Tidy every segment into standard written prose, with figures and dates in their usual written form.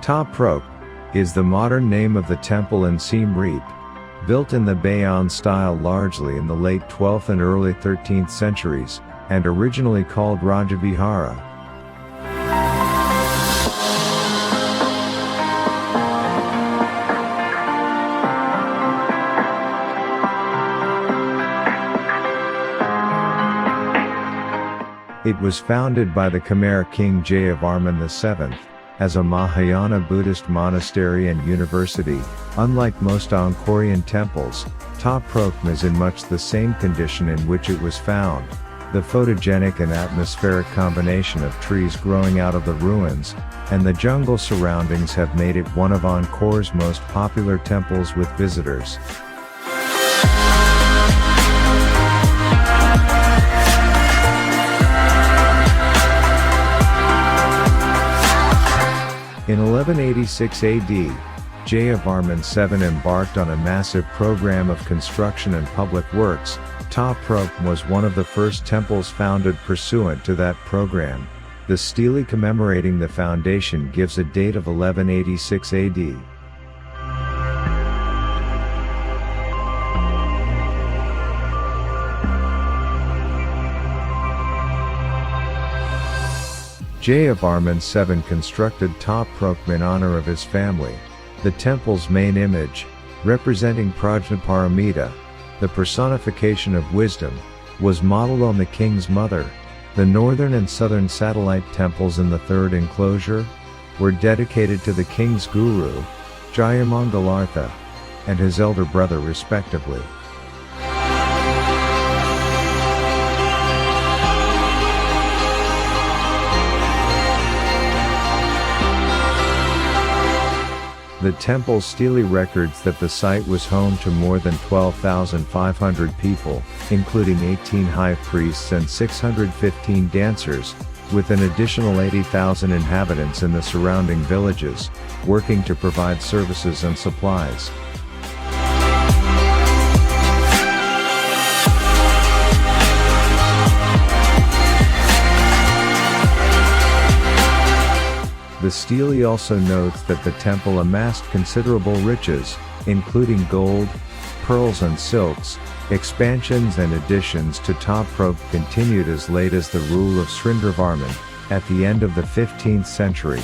Ta Prohm is the modern name of the temple in Siem Reap, built in the Bayon style largely in the late 12th and early 13th centuries, and originally called Rajavihara. It was founded by the Khmer King Jayavarman VII, as a Mahayana Buddhist monastery and university. Unlike most Angkorian temples, Ta Prohm is in much the same condition in which it was found. The photogenic and atmospheric combination of trees growing out of the ruins, and the jungle surroundings have made it one of Angkor's most popular temples with visitors. In 1186 AD, Jayavarman VII embarked on a massive program of construction and public works. Ta Prohm was one of the first temples founded pursuant to that program. The stele commemorating the foundation gives a date of 1186 AD. Jayavarman VII constructed Ta Prohm in honor of his family. The temple's main image, representing Prajnaparamita, the personification of wisdom, was modeled on the king's mother. The northern and southern satellite temples in the third enclosure were dedicated to the king's guru, Jayamangalartha, and his elder brother respectively. The temple's stele records that the site was home to more than 12,500 people, including 18 high priests and 615 dancers, with an additional 80,000 inhabitants in the surrounding villages, working to provide services and supplies. The stele also notes that the temple amassed considerable riches, including gold, pearls and silks. Expansions and additions to Ta Prohm continued as late as the rule of Srindravarman, at the end of the 15th century.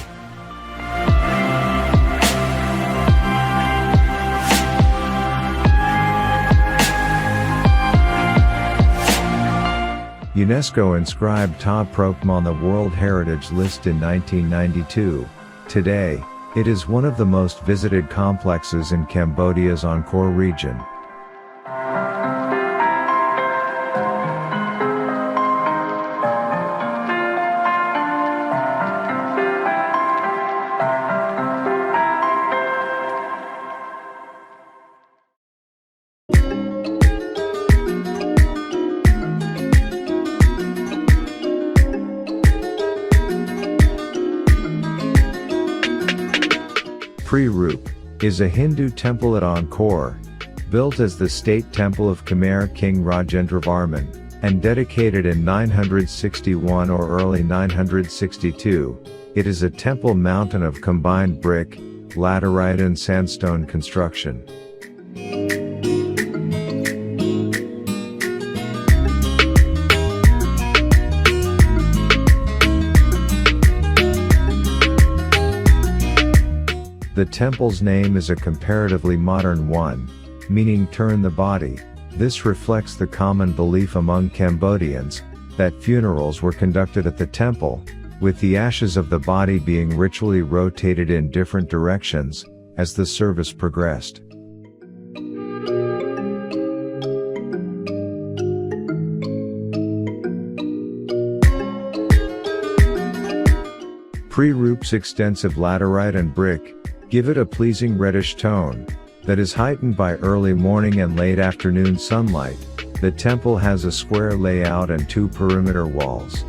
UNESCO inscribed Ta Prohm on the World Heritage List in 1992. Today, it is one of the most visited complexes in Cambodia's Angkor region. Prohm is a Hindu temple at Angkor, built as the state temple of Khmer King Rajendravarman, and dedicated in 961 or early 962. It is a temple mountain of combined brick, laterite and sandstone construction. The temple's name is a comparatively modern one, meaning turn the body. This reflects the common belief among Cambodians, that funerals were conducted at the temple, with the ashes of the body being ritually rotated in different directions, as the service progressed. Prohm's extensive laterite and brick give it a pleasing reddish tone that is heightened by early morning and late afternoon sunlight. The temple has a square layout and two perimeter walls.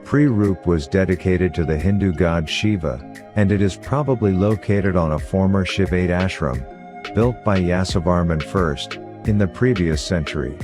Prohm was dedicated to the Hindu god Shiva, and it is probably located on a former Shivate ashram. built by Yasovarman I, in the previous century.